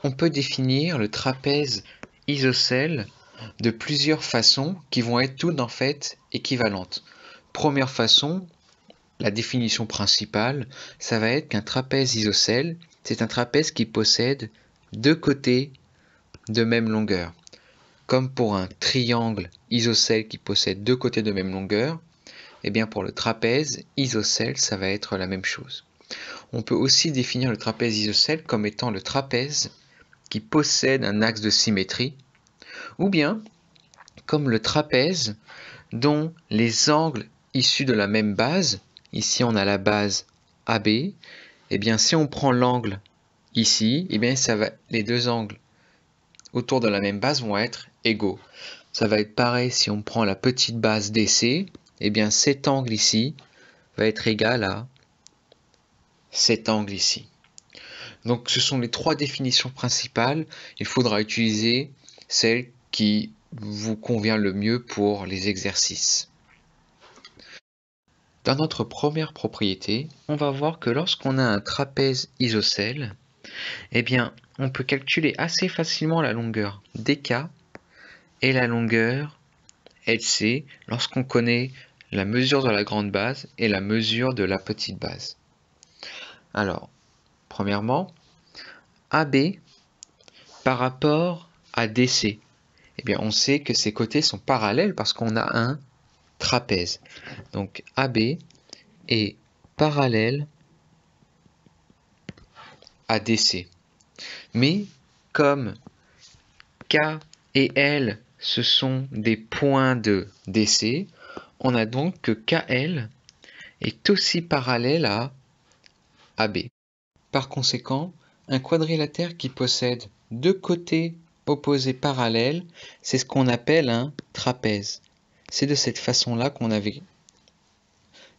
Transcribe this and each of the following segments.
on peut définir le trapèze isocèle de plusieurs façons qui vont être toutes en fait équivalentes. Première façon, la définition principale, ça va être qu'un trapèze isocèle, c'est un trapèze qui possède deux côtés de même longueur. Comme pour un triangle isocèle qui possède deux côtés de même longueur, et bien pour le trapèze isocèle, ça va être la même chose. On peut aussi définir le trapèze isocèle comme étant le trapèze qui possède un axe de symétrie, ou bien comme le trapèze dont les angles issus de la même base, ici on a la base AB, et bien si on prend l'angle ici, et bien les deux angles autour de la même base vont être égaux. Ça va être pareil si on prend la petite base DC, et bien cet angle ici va être égal à cet angle ici. Donc ce sont les trois définitions principales. Il faudra utiliser celle qui vous convient le mieux pour les exercices. Dans notre première propriété, on va voir que lorsqu'on a un trapèze isocèle, eh bien, on peut calculer assez facilement la longueur DK et la longueur LC lorsqu'on connaît la mesure de la grande base et la mesure de la petite base. Alors, premièrement, AB par rapport à DC, eh bien, on sait que ces côtés sont parallèles parce qu'on a un trapèze. Donc AB est parallèle à DC. Mais comme K et L, ce sont des points de DC, on a donc que KL est aussi parallèle à AB. Par conséquent, un quadrilatère qui possède deux côtés opposés parallèles, c'est ce qu'on appelle un trapèze. C'est de cette façon-là qu'on avait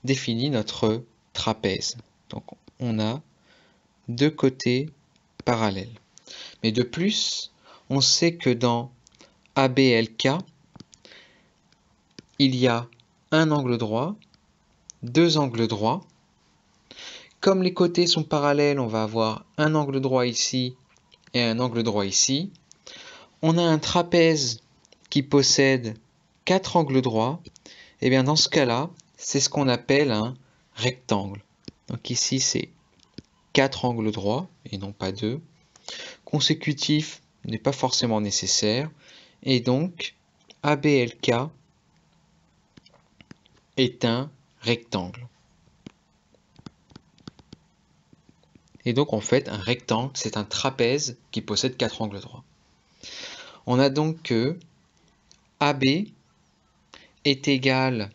défini notre trapèze. Donc on a deux côtés parallèles. Mais de plus, on sait que dans ABLK, il y a un angle droit, deux angles droits. Comme les côtés sont parallèles, on va avoir un angle droit ici et un angle droit ici. On a un trapèze qui possède quatre angles droits. Et bien dans ce cas-là, c'est ce qu'on appelle un rectangle. Donc ici, c'est quatre angles droits et non pas deux. Consécutif n'est pas forcément nécessaire. Et donc, ABLK est un rectangle. Et donc, en fait, un rectangle, c'est un trapèze qui possède quatre angles droits. On a donc que AB est égal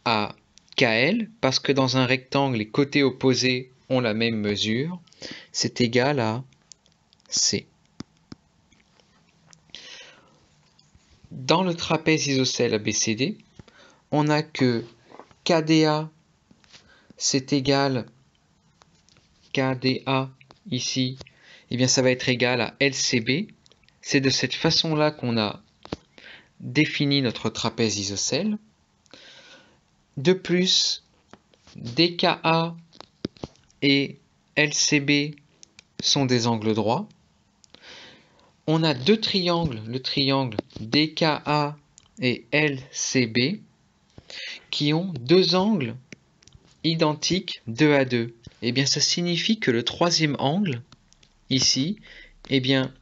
à KL, parce que dans un rectangle, les côtés opposés ont la même mesure. C'est égal à C. Dans le trapèze isocèle ABCD, on a que KDA, c'est égal KDA ici, et bien ça va être égal à LCB. C'est de cette façon-là qu'on a défini notre trapèze isocèle. De plus, DKA et LCB sont des angles droits. On a deux triangles, le triangle DKA et LCB, qui ont deux angles identiques 2 à 2. Eh bien, ça signifie que le troisième angle, ici, eh bien,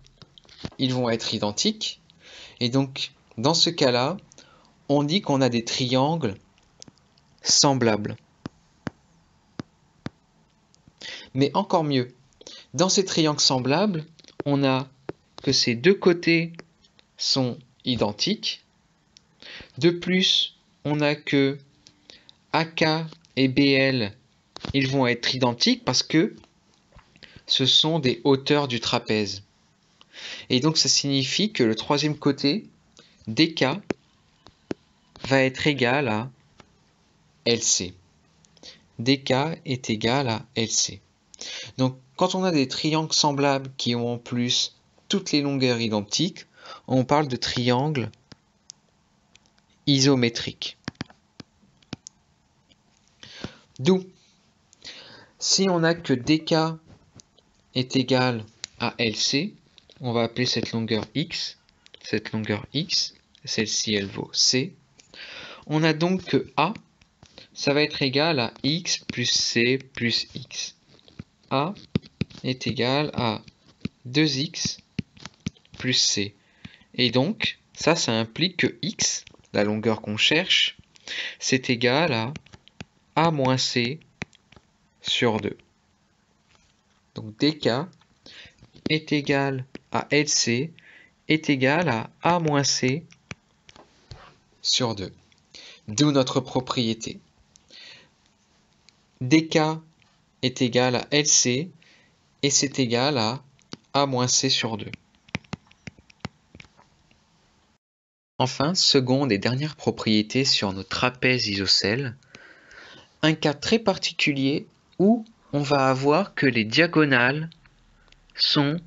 ils vont être identiques. Et donc, dans ce cas-là, on dit qu'on a des triangles semblables. Mais encore mieux, dans ces triangles semblables, on a que ces deux côtés sont identiques. De plus, on a que AK et BL, ils vont être identiques parce que ce sont des hauteurs du trapèze. Et donc ça signifie que le troisième côté, DK, va être égal à LC. DK est égal à LC. Donc quand on a des triangles semblables qui ont en plus toutes les longueurs identiques, on parle de triangle isométrique. D'où, si on a que DK est égal à LC, on va appeler cette longueur X, celle-ci elle vaut C. On a donc que A, ça va être égal à X plus C plus X. A est égal à 2X plus C. Et donc, ça implique que X, la longueur qu'on cherche, c'est égal à A moins C sur 2. Donc dk est égal à LC est égal à A moins C sur 2. D'où notre propriété. dk est égal à LC et c'est égal à A moins C sur 2. Enfin, seconde et dernière propriété sur nos trapèzes isocèles, un cas très particulier où on va avoir que les diagonales sont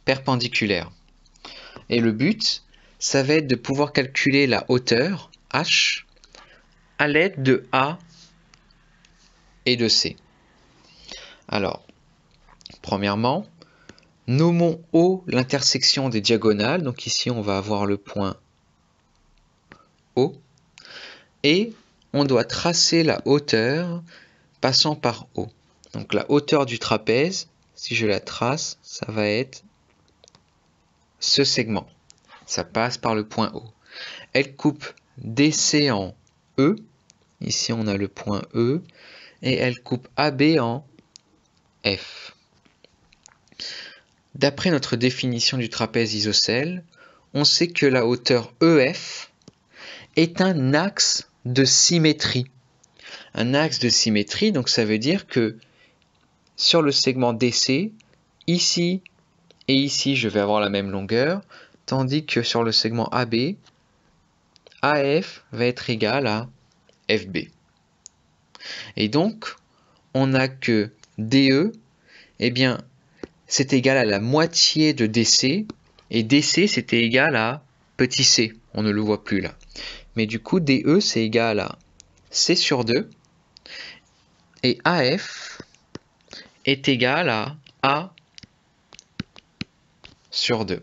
perpendiculaires. Et le but, ça va être de pouvoir calculer la hauteur, h, à l'aide de A et de C. Alors, premièrement, nommons O l'intersection des diagonales. Donc ici, on va avoir le point O. Et on doit tracer la hauteur passant par O. Donc la hauteur du trapèze, si je la trace, ça va être ce segment. Ça passe par le point O. Elle coupe DC en E. Ici, on a le point E. Et elle coupe AB en F. D'après notre définition du trapèze isocèle, on sait que la hauteur EF est un axe de symétrie. Un axe de symétrie, donc ça veut dire que sur le segment DC, ici et ici, je vais avoir la même longueur, tandis que sur le segment AB, AF va être égal à FB. Et donc, on a que DE, eh bien, c'est égal à la moitié de DC, et DC, c'était égal à petit c, on ne le voit plus là. Mais du coup, DE, c'est égal à C sur 2, et AF est égal à A sur 2.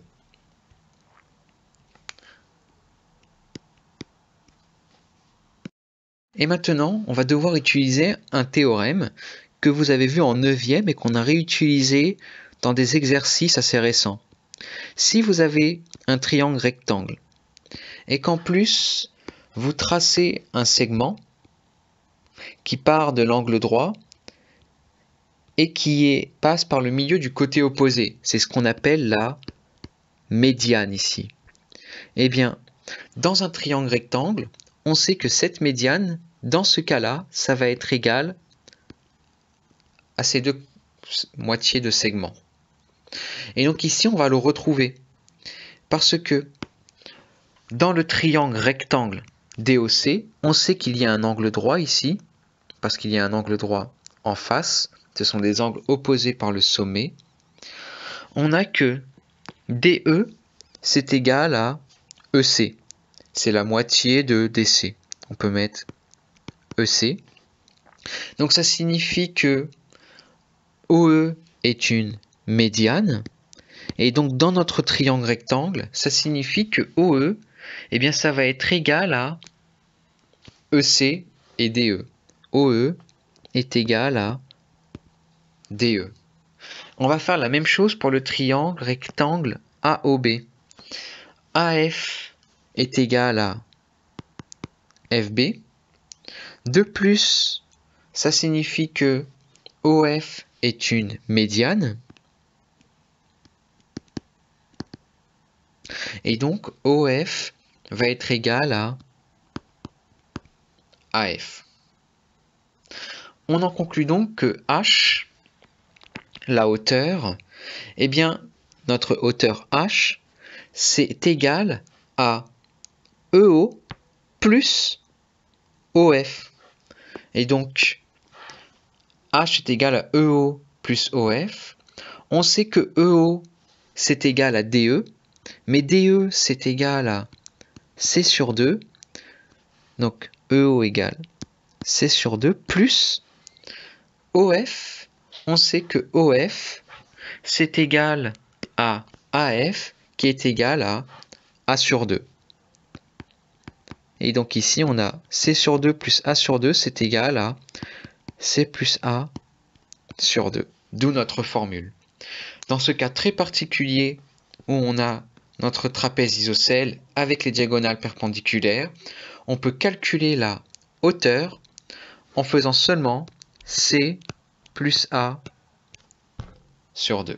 Et maintenant, on va devoir utiliser un théorème que vous avez vu en 9e et qu'on a réutilisé dans des exercices assez récents. Si vous avez un triangle rectangle et qu'en plus vous tracez un segment qui part de l'angle droit et qui passe par le milieu du côté opposé, c'est ce qu'on appelle la médiane ici. Eh bien, dans un triangle rectangle, on sait que cette médiane, dans ce cas-là, ça va être égal à ces deux moitiés de segment. Et donc ici, on va le retrouver. Parce que dans le triangle rectangle DOC, on sait qu'il y a un angle droit ici, parce qu'il y a un angle droit en face. Ce sont des angles opposés par le sommet. On a que DE, c'est égal à EC. C'est la moitié de DC. On peut mettre EC. Donc ça signifie que OE est une médiane. Et donc dans notre triangle rectangle, ça signifie que OE, eh bien ça va être égal à EC et DE. OE est égal à DE. On va faire la même chose pour le triangle rectangle AOB. AF est égal à FB. De plus, ça signifie que OF est une médiane. Et donc OF va être égal à AF. On en conclut donc que H, la hauteur, eh bien notre hauteur H, c'est égal à EO plus OF. Et donc, H est égal à EO plus OF. On sait que EO, c'est égal à DE, mais DE, c'est égal à C sur 2. Donc, EO égale C sur 2 plus OF. On sait que OF, c'est égal à AF qui est égal à A sur 2. Et donc ici, on a C sur 2 plus A sur 2, c'est égal à C plus A sur 2. D'où notre formule. Dans ce cas très particulier où on a notre trapèze isocèle avec les diagonales perpendiculaires, on peut calculer la hauteur en faisant seulement C plus A sur 2.